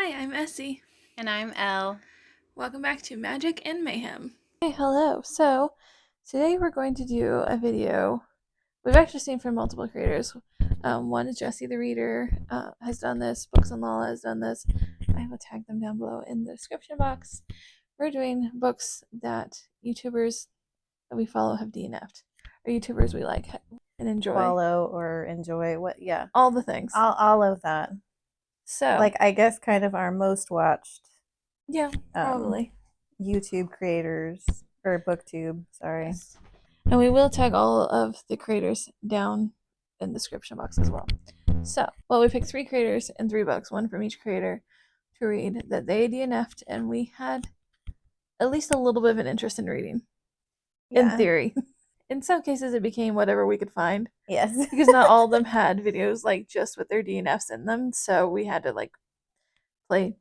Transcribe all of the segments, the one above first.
Hi, I'm Essie. And I'm Elle. Welcome back to Magic and Mayhem. Hey, hello. So, today we're going to do a video we've actually seen from multiple creators. One is Jesse the Reader has done this, Books and Lala has done this. I will tag them down below in the description box. We're doing books that YouTubers that we follow have DNFed, or YouTubers we like and enjoy. Follow or enjoy all the things. All of that. So, I guess kind of our most watched probably YouTube creators or booktube, sorry. Yes. And we will tag all of the creators down in the description box as well. So, we picked 3 creators and 3 books, one from each creator, to read that they DNF'd, and we had at least a little bit of an interest in reading. In theory. In some cases, it became whatever we could find. Yes. Because not all of them had videos just with their DNFs in them, so we had to play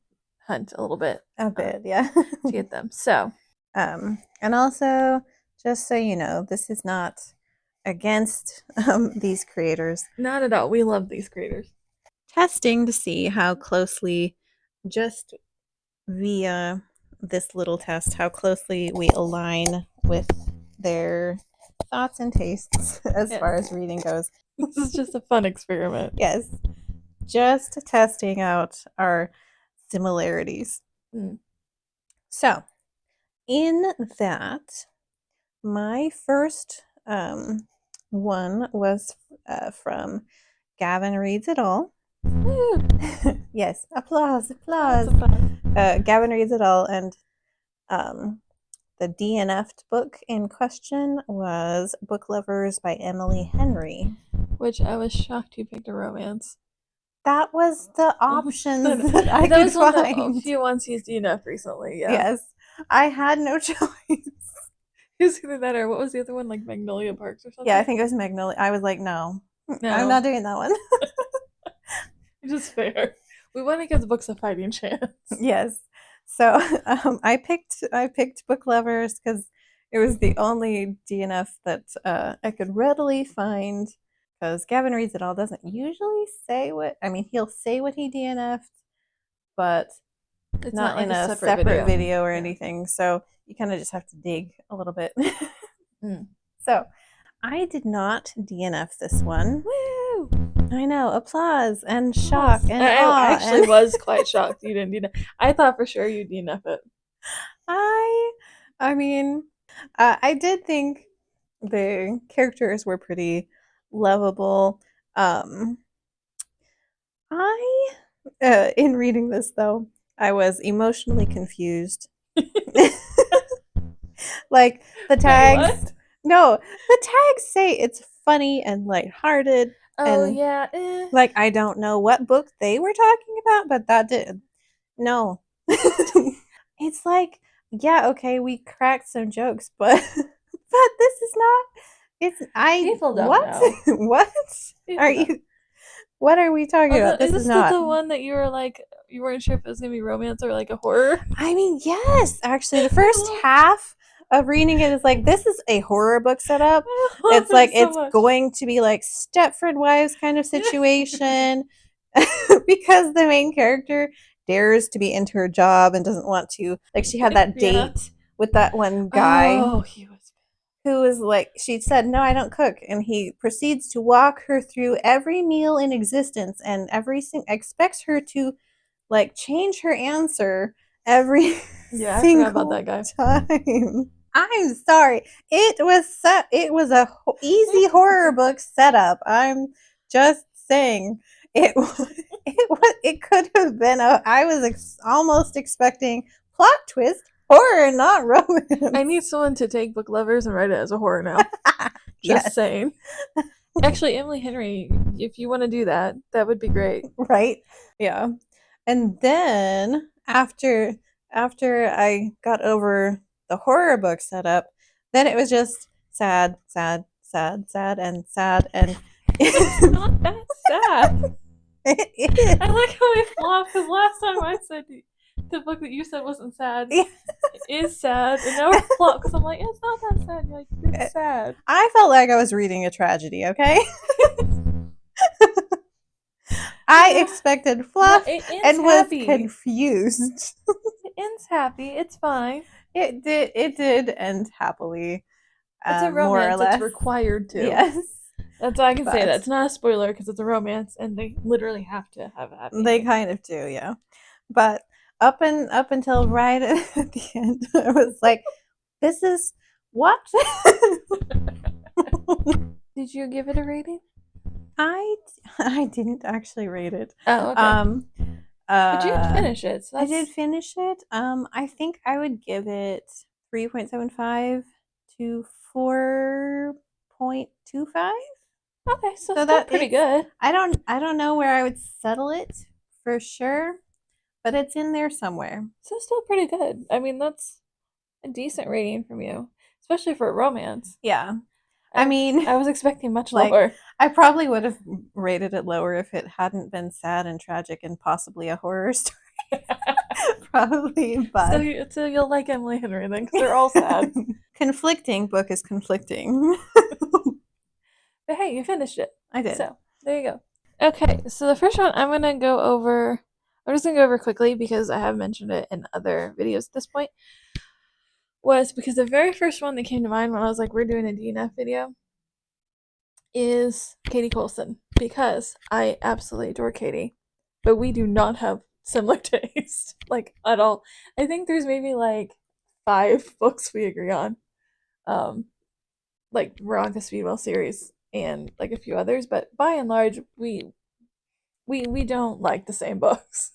hunt a little bit. A bit, yeah. To get them. So. And also, just so you know, this is not against these creators. Not at all. We love these creators. Testing to see how closely, just via this little test, how closely we align with their thoughts and tastes as far as reading goes. This is just a fun experiment. Yes. Just testing out our similarities. So, in that, my first one was from Gavin Reads It All. Yes, applause. Gavin Reads It All, and the DNFed book in question was Book Lovers by Emily Henry. Which I was shocked you picked a romance. That was the options that I could find. That was one of the few ones he's DNFed recently, yeah. Yes. I had no choice. It was either that or what was the other one, Magnolia Parks or something? Yeah, I think it was Magnolia. I was like, no. I'm not doing that one. It's just fair. We want to give the books a fighting chance. Yes. So I picked Book Lovers because it was the only DNF that I could readily find, because Gavin Reads It All doesn't usually say he'll say what he DNF'd, but it's not in a separate video or anything. So you kind of just have to dig a little bit. So I did not DNF this one. Woo! I know, applause and shock and awe. I actually was quite shocked you didn't DNF. I thought for sure you'd DNF it. I did think the characters were pretty lovable. In reading this though, I was emotionally confused. The tags. What? No, the tags say it's funny and lighthearted. Oh, and, yeah. I don't know what book they were talking about, but that did. No. It's yeah, okay, we cracked some jokes, but this is not. People don't know. What? What are we talking about? Is this not the one that you were you weren't sure if it was gonna be romance or a horror? Yes, actually, the first half of reading it is this is a horror book setup. It's it's going to be Stepford Wives kind of situation, because the main character dares to be into her job and doesn't want to. She had that date with that one guy. Oh, who was she said, no, I don't cook, and he proceeds to walk her through every meal in existence and expects her to change her answer every single I forgot about that guy. time. I'm sorry. It was a easy horror book setup. I'm just saying it could have been I was almost expecting plot twist horror, not romance. I need someone to take Book Lovers and write it as a horror now. Just saying. Actually, Emily Henry, if you want to do that, that would be great. Right? Yeah. And then after I got over the horror book setup, then it was just sad, and sad, and it's not that sad. It is. I like how I flopped, because last time I said the book that you said wasn't sad is sad, and now we're flopped because I'm it's not that sad. You're it's sad. I felt like I was reading a tragedy, okay? I expected fluff it ends and was happy. confused. It ends happy. It's fine. It did end happily. It's a More or romance. less. It's required to. Yes. That's why I can say that. But It's not a spoiler because it's a romance and they literally have to have a happy they ending. kind of do, yeah. But up until right at the end, I was like, this is what? Did you give it a rating? I didn't actually rate it. Oh, okay. But you did finish it. So I did finish it. I think I would give it 3.75 to 4.25. Okay, so So still that pretty it's good. I don't know where I would settle it for sure, but it's in there somewhere. So still pretty good. I mean, that's a decent rating from you, especially for a romance. Yeah. I mean, I was expecting much like, lower. I probably would have rated it lower if it hadn't been sad and tragic and possibly a horror story. Probably, but So you'll like Emily Henry then, because they're all sad. conflicting book is conflicting. But hey, you finished it. I did. So there you go. Okay, so the first one I'm gonna go over. I'm just gonna go over quickly because I have mentioned it in other videos at this point. Was because the very first one that came to mind when I was like, we're doing a DNF video is Katie Coulson because I absolutely adore Katie, but we do not have similar taste, like at all. I think there's maybe like 5 books we agree on, like Veronica Speedwell series and like a few others, but by and large, we don't like the same books.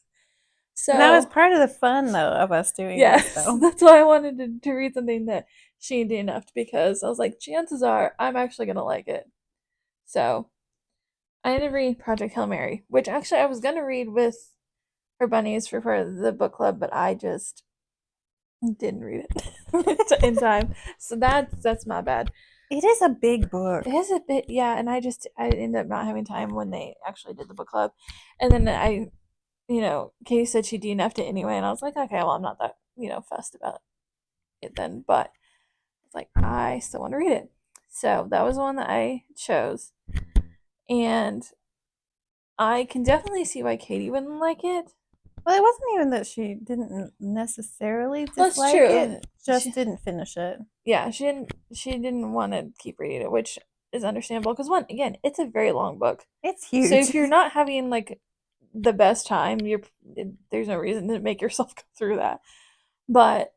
And that was So part of the fun, though, of us doing this, yes, though. that's why I wanted to read something that she DNF'd because I was like, chances are I'm actually gonna like it. So I ended up reading Project Hail Mary, which actually I was gonna read with her bunnies for part of the book club, but I just didn't read it in time. So that's my bad. It is a big book. It is a bit, yeah, and I ended up not having time when they actually did the book club, and then Katie said she DNF'd it anyway, and I was like, okay, well, I'm not that fussed about it then, but it's like I still want to read it, so that was one that I chose, and I can definitely see why Katie wouldn't like it. Well, it wasn't even that she didn't necessarily That's dislike true. it, just She, didn't finish it. yeah, she didn't want to keep reading it, which is understandable because again, it's a very long book. It's So huge. if you're not having like the best time, there's no reason to make yourself go through that. But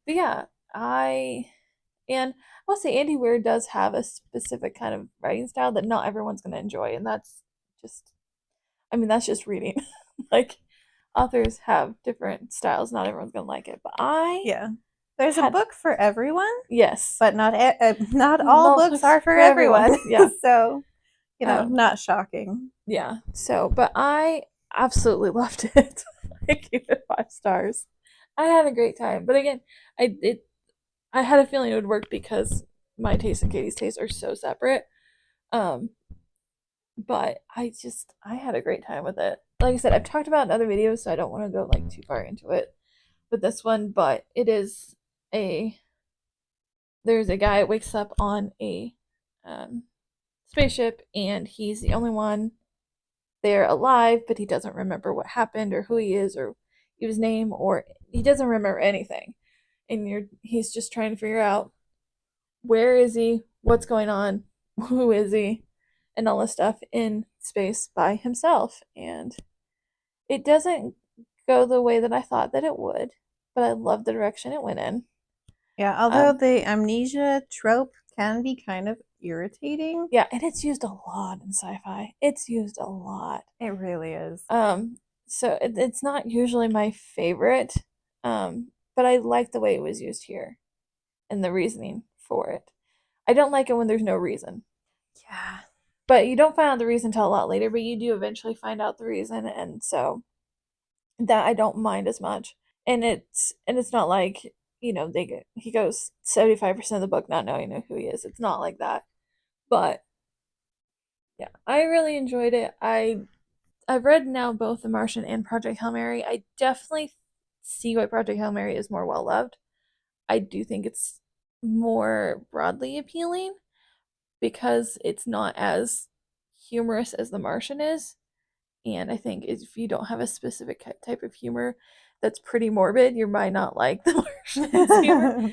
yeah, and I'll say Andy Weir does have a specific kind of writing style that not everyone's going to enjoy, and just that's just reading. Like authors have different styles, not everyone's going to like it. But Yeah. There's a book for everyone. Yes. But not all books are for everyone. Yeah. So, not shocking. Yeah. So, but I absolutely loved it. I gave it 5 stars. I had a great time. But again, I had a feeling it would work because my taste and Katie's taste are so separate. Um, but I had a great time with it. Like I said, I've talked about it in other videos, so I don't want to go like too far into it with this one, but there's a guy that wakes up on a spaceship and he's the only one there alive, but he doesn't remember what happened or who he is or his name, or he doesn't remember anything. And he's just trying to figure out where is he, what's going on, who is he, and all this stuff in space by himself. And it doesn't go the way that I thought that it would, but I love the direction it went in. Yeah, although the amnesia trope can be kind of irritating. Yeah, and it's used a lot in sci-fi. It's used a lot. It really is. So it's not usually my favorite, but I like the way it was used here and the reasoning for it. I don't like it when there's no reason. Yeah. But you don't find out the reason until a lot later, but you do eventually find out the reason, and so that I don't mind as much. And it's not like, he goes 75% of the book not knowing who he is. It's not like that. But yeah, I really enjoyed it. I've read now both The Martian and Project Hail Mary. I definitely see why Project Hail Mary is more well loved. I do think it's more broadly appealing because it's not as humorous as The Martian is. And I think if you don't have a specific type of humor that's pretty morbid, you might not like the Martian's humor.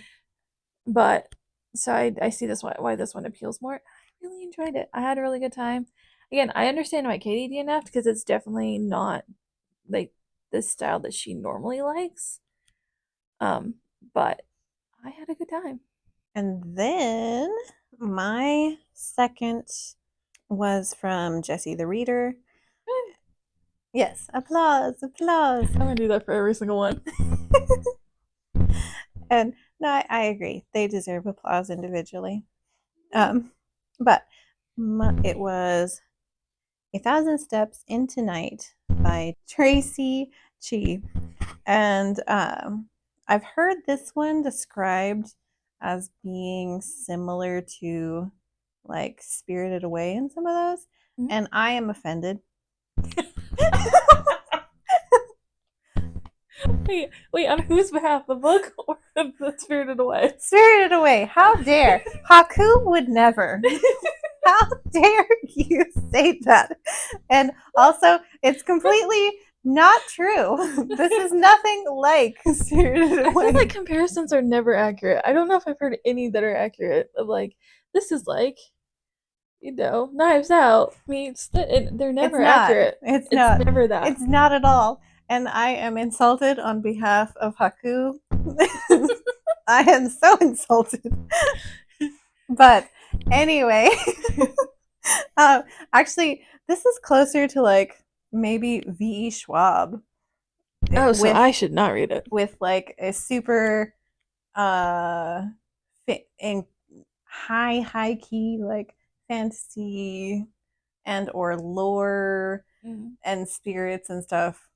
But so I see this why this one appeals more. I really enjoyed it. I had a really good time. Again, I understand why Katie DNF'd because it's definitely not like the style that she normally likes. But I had a good time. And then my second was from Jesse the Reader. Yes, applause, applause. I'm gonna do that for every single one. And no, I agree. They deserve applause individually. But it was 1,000 Steps Into Night by Tracy Chi. And I've heard this one described as being similar to like Spirited Away in some of those. Mm-hmm. And I am offended. Wait, on whose behalf? The book or the Spirited Away? Spirited Away. How dare. Haku would never. How dare you say that? And also, it's completely not true. This is nothing like Spirited Away. I feel like comparisons are never accurate. I don't know if I've heard any that are accurate. Of like, this is like, Knives Out meets. They're never accurate. It's not. Never that. It's not at all. And I am insulted on behalf of Haku. I am so insulted. But anyway, actually, this is closer to like maybe V.E. Schwab. Oh, so I should not read it. With like a super in high key like fantasy and or lore and spirits and stuff.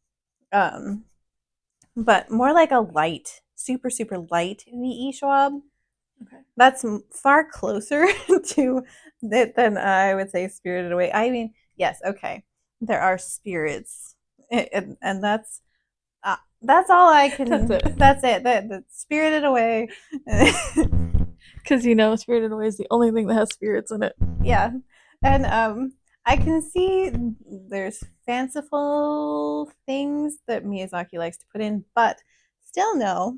But more like a light, super light V.E. Schwab. Okay. That's far closer to it than I would say Spirited Away. I mean, yes, okay, there are spirits, and that's all I can. That's it. That's Spirited Away. Because Spirited Away is the only thing that has spirits in it. Yeah, and I can see there's fanciful things that Miyazaki likes to put in, but still no.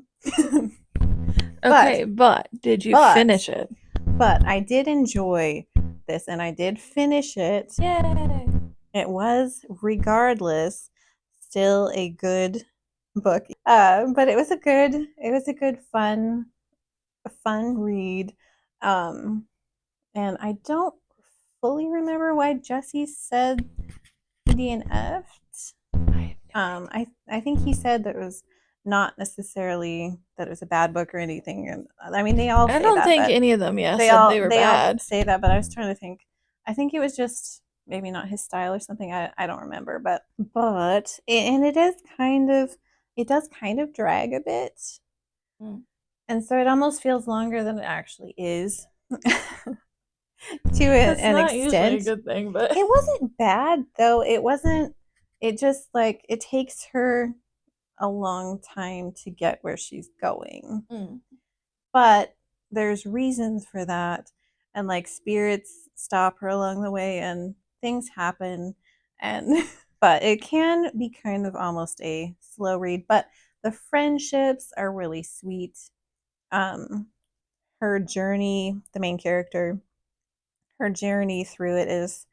Okay, but did you finish it? But I did enjoy this, and I did finish it. Yay! It was, regardless, still a good book. But it was a good fun read. And I don't fully remember why Jesse said DNFed. I think he said that it was not necessarily that it was a bad book or anything. And I mean, they all. I don't think any of them. Said they were bad. All say that, but I was trying to think. I think it was just maybe not his style or something. I don't remember, but and it does kind of drag a bit, and so it almost feels longer than it actually is. To an extent, usually a good thing, but it wasn't bad though. It wasn't. It just like it takes her a long time to get where she's going. But there's reasons for that, and like spirits stop her along the way and things happen, and but it can be kind of almost a slow read, but the friendships are really sweet. Her journey, the main character, her journey through it is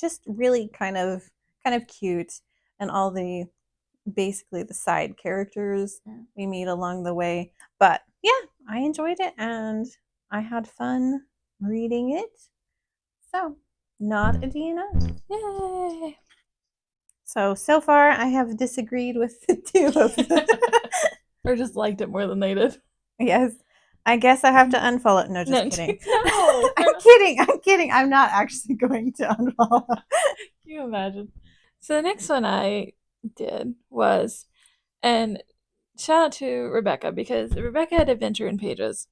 just really kind of cute, and all the basically the side characters we meet along the way. But yeah, I enjoyed it and I had fun reading it. So, not a DNF. Yay! So far I have disagreed with the two of them. Or just liked it more than they did. Yes. I guess I have to unfollow. No, just kidding. No. I'm kidding. I'm not actually going to unfollow. Can you imagine? So the next one I did was, and shout out to Rebekah, because Rebekah at Adventure in Pages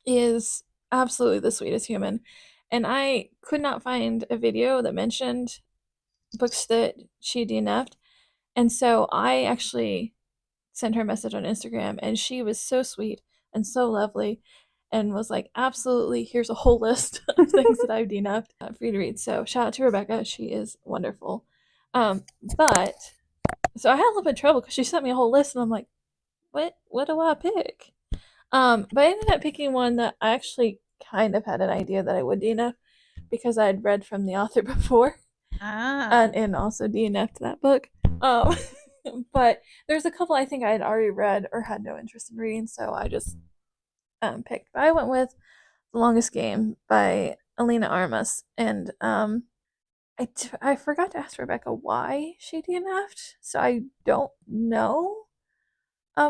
is absolutely the sweetest human. And I could not find a video that mentioned books that she DNF'd. And so I actually sent her a message on Instagram, and she was so sweet and so lovely. and was like, absolutely, here's a whole list of things that I've DNF'd for you to read. So shout out to Rebekah. She is wonderful. But so I had a little bit of trouble because she sent me a whole list and I'm like, what do I pick? But I ended up picking one that I actually kind of had an idea that I would DNF because I had read from the author before. And also DNF'd that book. Um, but there's a couple I think I had already read or had no interest in reading, so I just picked. But I went with The Longest Game by Alina Armas, and I forgot to ask Rebekah why she DNF'd, so I don't know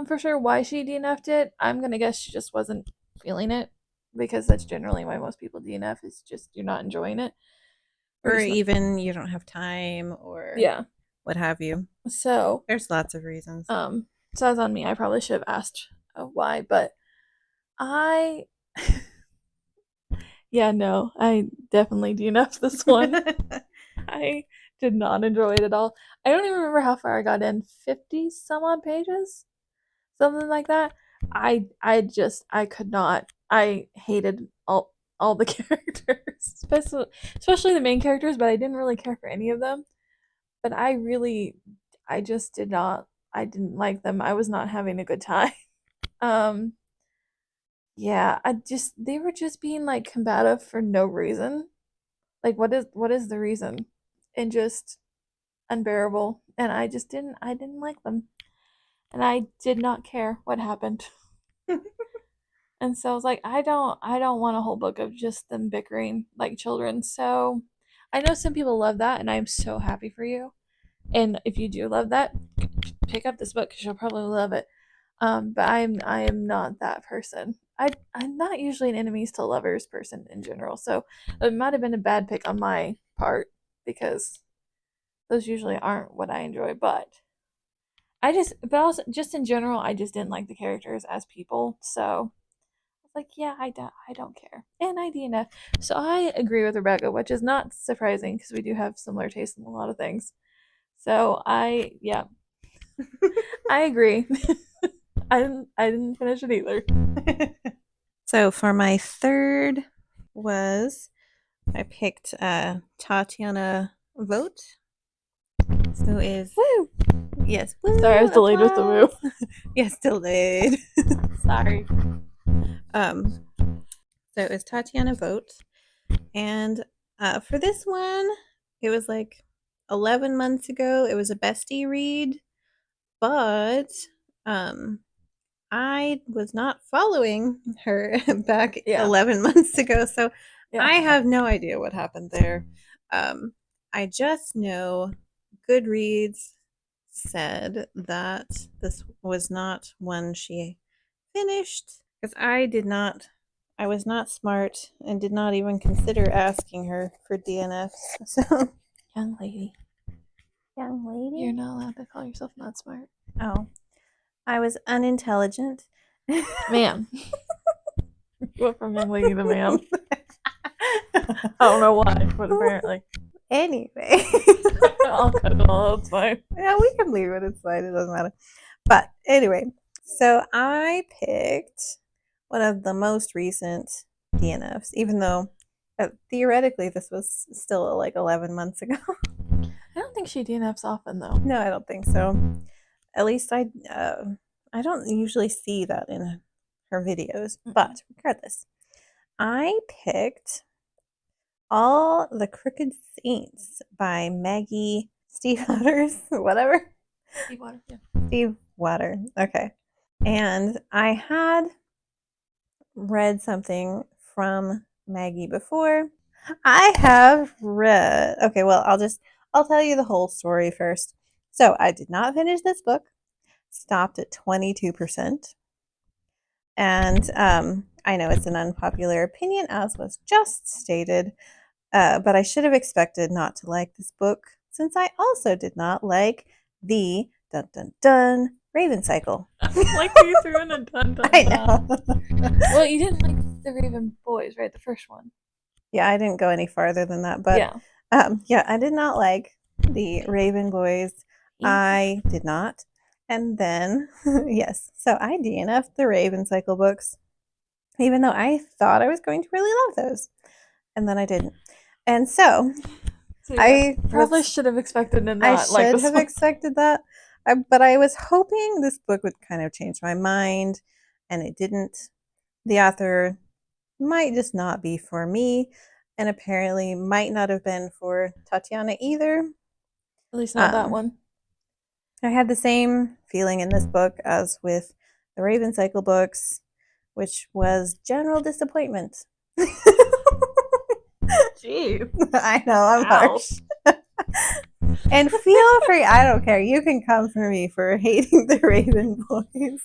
for sure why she DNF'd it. I'm gonna guess she just wasn't feeling it because that's generally why most people DNF is just you're not enjoying it, or even you don't have time, or yeah, what have you. So there's lots of reasons. So that's on me. I probably should have asked why, but I yeah, no, I definitely DNF'd this one. I did not enjoy it at all. I don't even remember how far I got in. 50 some odd pages? Something like that. I could not. I hated all the characters, especially the main characters, but I didn't really care for any of them. But I just did not. I didn't like them. I was not having a good time. Um, yeah, they were just being like combative for no reason. Like what is the reason? And just unbearable. And I didn't like them. And I did not care what happened. And so I was like, I don't want a whole book of just them bickering like children. So I know some people love that and I'm so happy for you. And if you do love that, pick up this book because you'll probably love it. But I am not that person. I'm not usually an enemies to lovers person in general. So it might have been a bad pick on my part because those usually aren't what I enjoy. But also just in general, I just didn't like the characters as people. So I was like, yeah, I don't care, and I DNF. So I agree with Rebekah, which is not surprising because we do have similar tastes in a lot of things. So yeah, I agree. I didn't finish it either. So for my third I picked Tatyana Vote, who is Woo! Yes. Woo, sorry, I was delayed with the woo. Yes, delayed. Sorry. So it was Tatyana Vote, and for this one, it was like 11 months ago. It was a bestie read, but I was not following her back 11 months ago, so I have no idea what happened there. I just know Goodreads said that this was not one she finished because I was not smart and did not even consider asking her for DNFs. So, young lady, you're not allowed to call yourself not smart. Oh, I was unintelligent. Ma'am. Went from young lady to ma'am. I don't know why, but apparently. Anyway. I'll cut it all. It's fine. Yeah, we can leave it. It's fine. It doesn't matter. But anyway, so I picked one of the most recent DNFs, even though theoretically this was still like 11 months ago. I don't think she DNFs often though. No, I don't think so. At least I don't usually see that in her videos. But regardless, I picked All the Crooked Saints by Maggie Stiefvater, whatever. Stiefvater, yeah. Stiefvater, okay. And I had read something from Maggie before. I have read, okay, well, I'll tell you the whole story first. So I did not finish this book, stopped at 22%. And I know it's an unpopular opinion, as was just stated, but I should have expected not to like this book since I also did not like the dun dun dun Raven cycle. Like you threw in a dun dun. I know. Well, you didn't like the Raven boys, right? The first one. Yeah, I didn't go any farther than that, but yeah, I did not like the Raven boys. I did not. And then, yes, so I DNF'd the Raven cycle books. even though I thought I was going to really love those, and then I didn't. And so I probably should have expected to I not like should this have one. expected that, but I was hoping this book would kind of change my mind, and it didn't. The author might just not be for me, and apparently might not have been for Tatyana either. At least not that Um, one. I had the same feeling in this book as with the Raven Cycle books, which was general disappointment. Jeez. I know, I'm Ow. harsh. And feel free, I don't care. You can come for me for hating the Raven boys.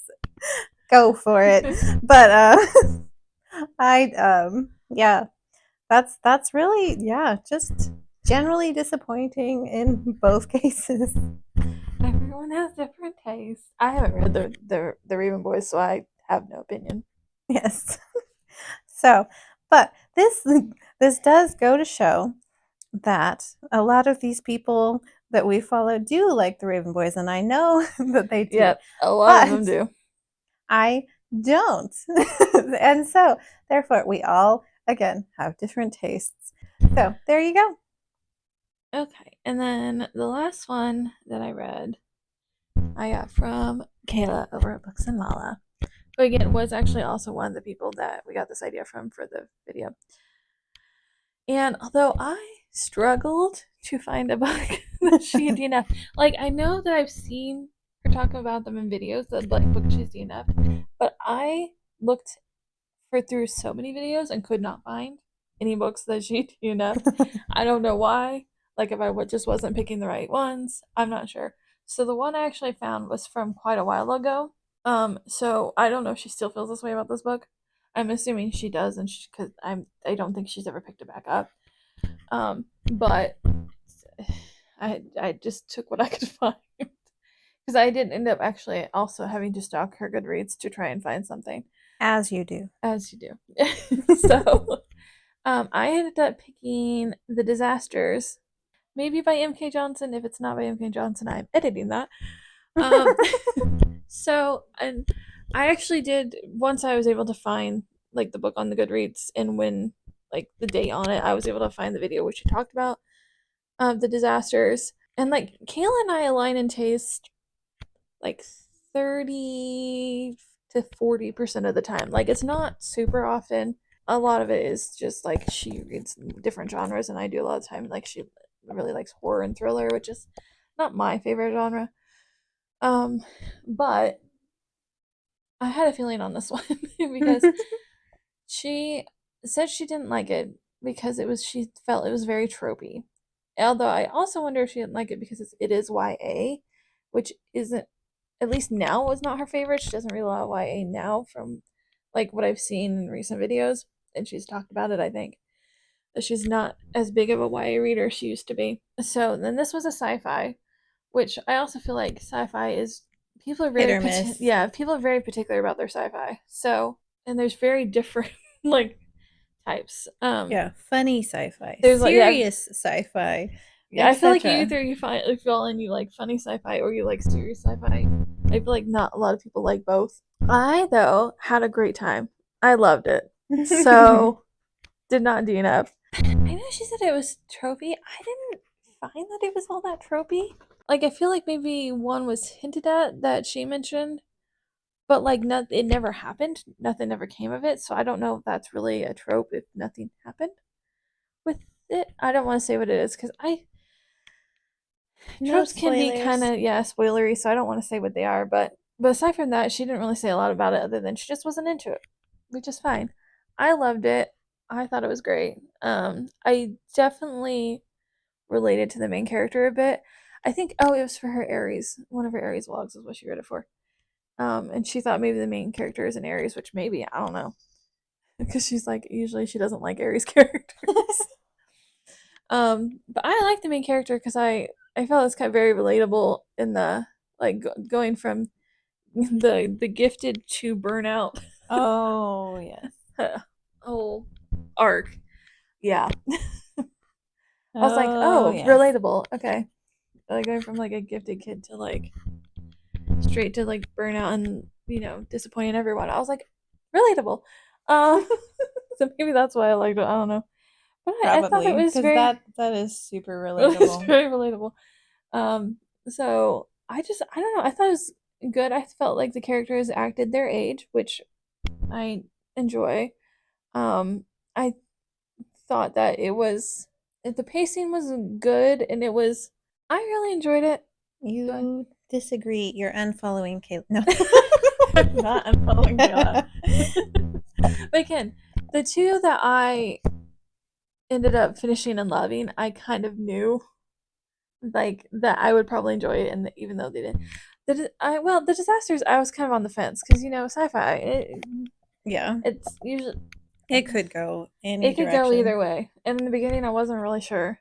Go for it. But yeah, that's really, yeah, just generally disappointing in both cases. Everyone has different tastes. I haven't read the Raven Boys, so I have no opinion. Yes. So, but this does go to show that a lot of these people that we follow do like the Raven Boys, and I know that they do. Yep, a lot of But them do. I don't. And so, therefore, we all, again, have different tastes. So, there you go. Okay, and then the last one that I read, I got from Kayla over at Books and Lala. Who again was actually also one of the people that we got this idea from for the video. And although I struggled to find a book that she had DNF, like I know that I've seen her talk about them in videos, the like book she's DNF, but I looked for through so many videos and could not find any books that she DNF'd. I don't know why. Like if I just wasn't picking the right ones, I'm not sure. So the one I actually found was from quite a while ago. So I don't know if she still feels this way about this book. I'm assuming she does, and because I don't think she's ever picked it back up. But I just took what I could find because I did end up actually also having to stalk her Goodreads to try and find something. As you do. As you do. So I ended up picking The Disasters, maybe by M.K. Johnson. If it's not by M.K. Johnson, I'm editing that. So, and I actually did, once I was able to find like the book on the Goodreads and when like the date on it, I was able to find the video which she talked about the disasters. And like Kayla and I align in taste like 30 to 40% of the time. Like it's not super often. A lot of it is just like she reads different genres and I do a lot of time. Like she really likes horror and thriller, which is not my favorite genre. But I had a feeling on this one because she said she didn't like it because she felt it was very tropey. Although I also wonder if she didn't like it because it is YA, which isn't, at least now, was not her favorite. She doesn't read a lot of YA now from like what I've seen in recent videos, and she's talked about it, I think. That she's not as big of a YA reader as she used to be. So then this was a sci-fi, which I also feel like sci-fi is people are Hit very or miss. yeah, people are very particular about their sci-fi. So, and there's very different like types. Yeah, funny sci-fi, There's like yeah, serious sci-fi, yeah, I feel like etc. either you fall in you like funny sci-fi or you like serious sci-fi. I feel like not a lot of people like both. I though had a great time. I loved it. So did not DNF. I know she said it was tropey. I didn't find that it was all that tropey. Like I feel like maybe one was hinted at that she mentioned, but like it never happened. Nothing ever came of it. So I don't know if that's really a trope if nothing happened with it. I don't want to say what it is because No tropes can be kind spoilers. of yeah spoilery. So I don't want to say what they are. But aside from that, she didn't really say a lot about it other than she just wasn't into it, which is fine. I loved it. I thought it was great. I definitely related to the main character a bit. I think it was for her Aries. One of her Aries vlogs is what she read it for. And she thought maybe the main character is an Aries, which maybe I don't know, because she's like usually she doesn't like Aries characters. But I like the main character because I felt it's kind of very relatable in the like going from the gifted to burnout Oh, yes. whole arc. Yeah, I was like, Oh, oh, yes. relatable. Okay, like going from like a gifted kid to like straight to like burnout and disappointing everyone. I was like, relatable. So maybe that's why I liked it. I don't know. But I thought it Probably, was because very, that is super it was relatable. very relatable. So I don't know. I thought it was good. I felt like the characters acted their age, which I enjoy. I thought that the pacing was good, and I really enjoyed it. But You disagree. You're unfollowing Kayla. No. I'm not unfollowing Kayla. But again, the two that I ended up finishing and loving, I kind of knew like that I would probably enjoy it, and even though they didn't. The disasters, I was kind of on the fence because sci-fi. Yeah. It's usually It could go any it could go either direction. way, and in the beginning I wasn't really sure,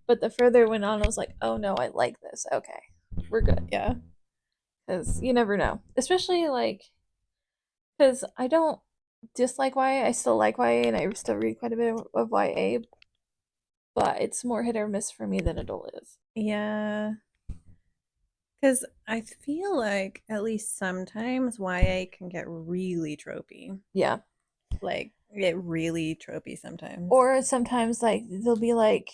but the further it went on, I was like, oh no, I like this. Okay, we're good. Yeah. Because you never know, especially like because I don't dislike YA. I still like YA, and I still read quite a bit of YA, but it's more hit or miss for me than adult is. Yeah. Because I feel like at least sometimes YA can get really tropey. Yeah. Like, get really tropey sometimes. Or sometimes like they'll be like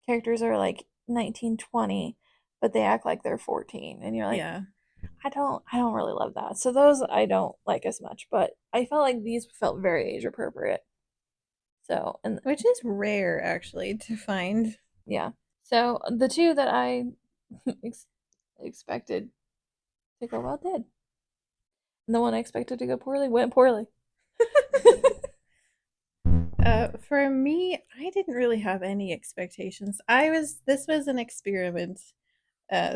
characters are like 19, 20, but they act like they're 14, and you're like, Yeah. I don't really love that. So those I don't like as much, but I felt like these felt very age appropriate. So, and Which is rare, actually, to find. yeah. So the two that I ex- expected to go well did. And the one I expected to go poorly went poorly. For me, I didn't really have any expectations. This was an experiment.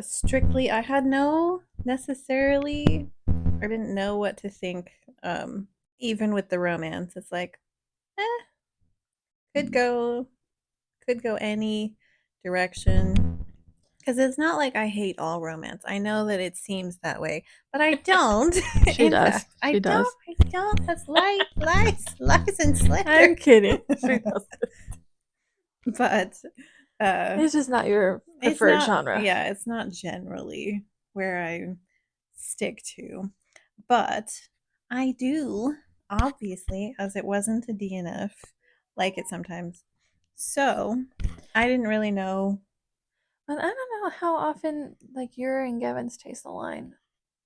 Strictly, I had no necessarily, I didn't know what to think. Even with the romance, it's like, eh, could go, could go any direction. Because it's not like I hate all romance. I know that it seems that way, but I don't. She In does. fact, I She don't. does. I don't. That's lies, and slander. I'm kidding. She does. But It's just not your it's preferred not. genre. Yeah, it's not generally where I stick to. But I do, obviously, as it wasn't a DNF, like it sometimes. So I didn't really know. But I don't know how often like your and Gavin's taste align.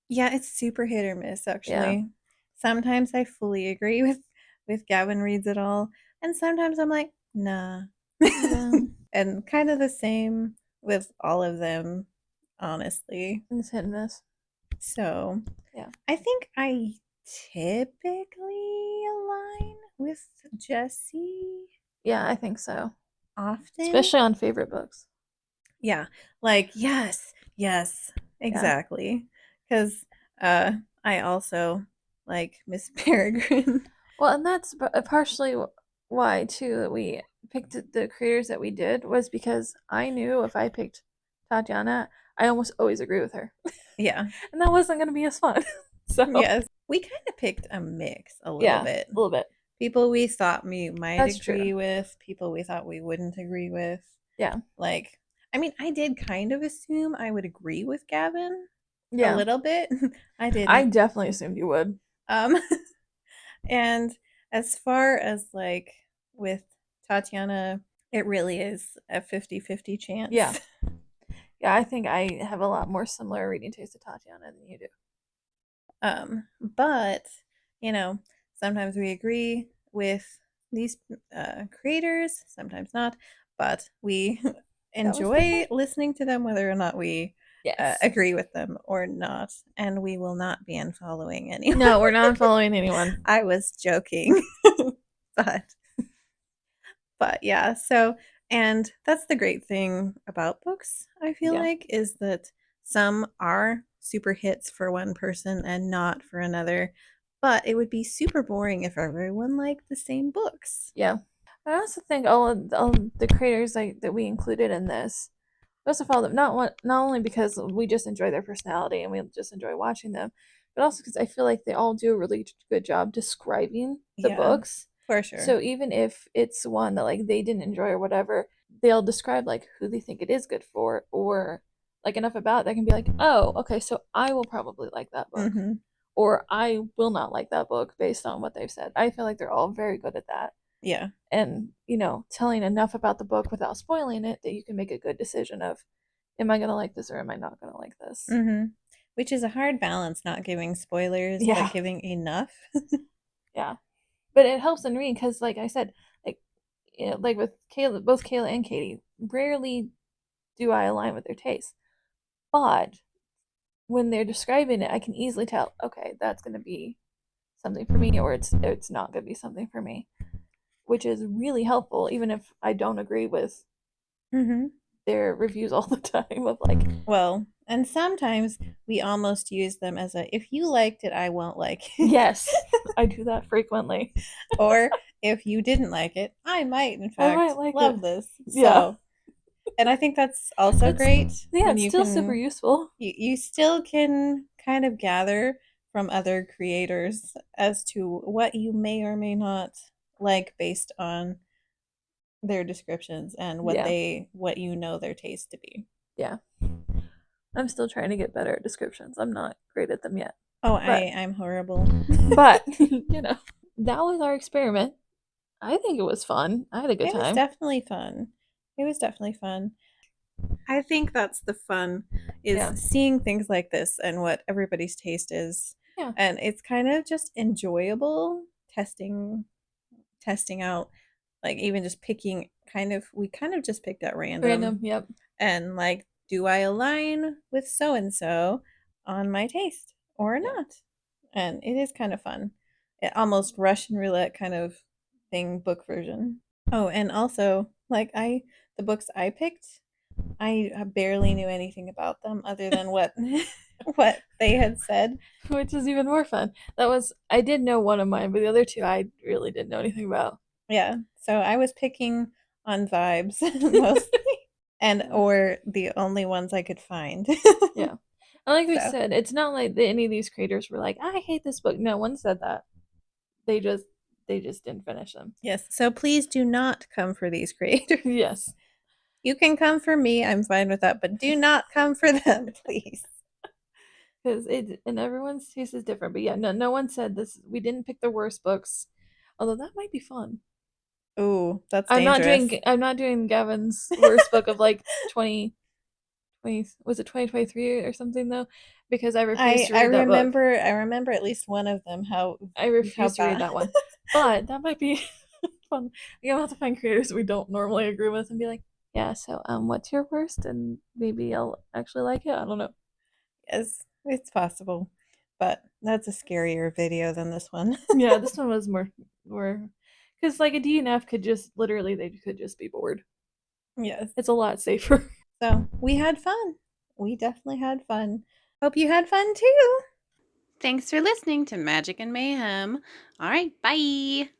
Yeah, it's super hit or miss Yeah. actually. Sometimes I fully agree with Gavin reads it all, and sometimes I'm like, nah. Yeah. And kind of the same with all of them, honestly. It's hit and miss. So Yeah. I think I typically align with Jesse Yeah, I think so. often. Especially on favorite books. Yeah, like yes, Yeah. exactly. Because I also like Miss Peregrine. Well, and that's partially why too that we picked the creators that we did was because I knew if I picked Tatyana, I almost always agree with her, Yeah, and that wasn't going to be as fun. So yes, we kind of picked a mix a little yeah, bit. a little bit. People we thought we might That's true. agree with, people we thought we wouldn't agree with. Yeah. Like, I mean, I did kind of assume I would agree with Gavin a Yeah. little bit. I I didn't. definitely assumed you would. Um, and as far as like with Tatyana, it really is a 50-50 Yeah. chance. Yeah, I think I have a lot more similar reading taste to Tatyana than you do. But you know, sometimes we agree with these creators, sometimes not, but we That was the enjoy point. listening to them whether or not we Yes. agree with them or not, and we will not be unfollowing anyone. No, we're not following anyone. I was joking. but yeah, so and that's the great thing about books, I feel Yeah. like, is that some are super hits for one person and not for another. But it would be super boring if everyone liked the same books. Yeah. I also think all the creators like that we included in this, we also follow them not only because we just enjoy their personality and we just enjoy watching them, but also because I feel like they all do a really good job describing the Yeah, books. for sure. So even if it's one that like they didn't enjoy or whatever, they'll describe like who they think it is good for, or like enough about it that can be like, oh, okay, so I will probably like that book. Mm-hmm. or I will not like that book based on what they've said. I feel like they're all very good at that. Yeah. And, telling enough about the book without spoiling it that you can make a good decision of, am I going to like this or am I not going to like this? Mm-hmm. Which is a hard balance, not giving spoilers, Yeah. but giving enough. Yeah. But it helps in reading because, like I said, like with Kayla, both Kayla and Katie, rarely do I align with their taste. But when they're describing it, I can easily tell, okay, that's going to be something for me, or it's not going to be something for me, which is really helpful, even if I don't agree with their reviews all the time. Of like, well, and sometimes we almost use them as a, if you liked it, I won't like it. yes, I do that frequently. Or if you didn't like it, I might, in fact, like love it. this. Yeah. So, and I think that's also great Yeah, when it's you still can, super useful. you still can kind of gather from other creators as to what you may or may not like based on their descriptions and what Yeah. what you know their taste to be. Yeah. I'm still trying to get better at descriptions. I'm not great at them yet. Oh, But I'm horrible. but that was our experiment. I think it was fun. I had a good It was time. definitely fun. It was definitely fun. I think that's the fun, is Yeah. seeing things like this and what everybody's taste is. Yeah. And it's kind of just enjoyable testing out, like even just picking we kind of just picked at random Yep. and like, do I align with so and so on my taste or Yeah. not? And it is kind of fun. It almost Russian roulette kind of thing, book version. Oh, and also like the books I picked, I barely knew anything about them other than what what they had said. Which is even more fun. I did know one of mine, but the other two I really didn't know anything about. Yeah. So I was picking on vibes mostly, and Yeah. or the only ones I could find. Yeah. And like we So, said, it's not like any of these creators were like, I hate this book. No one said that. They just didn't finish them. yes. So please do not come for these creators. Yes. You can come for me. I'm fine with that, but do not come for them, please. Because and everyone's taste is different. But yeah, no one said this. We didn't pick the worst books, although that might be fun. Ooh, that's dangerous. I'm not doing Gavin's worst book of like 2020, was it 2023 or something though, because I refuse to read that book. I remember at least one of them, I how refuse to read bad. that one. But that might be fun. You're gonna have to find creators we don't normally agree with and be like, yeah, so what's your worst? And maybe I'll actually like it. I don't know. Yes, it's possible. But that's a scarier video than this one. Yeah, this one was more because like a DNF could just literally they could just be bored. Yes. It's a lot safer. So we had fun. We definitely had fun. Hope you had fun too. Thanks for listening to Magic and Mayhem. All right, bye.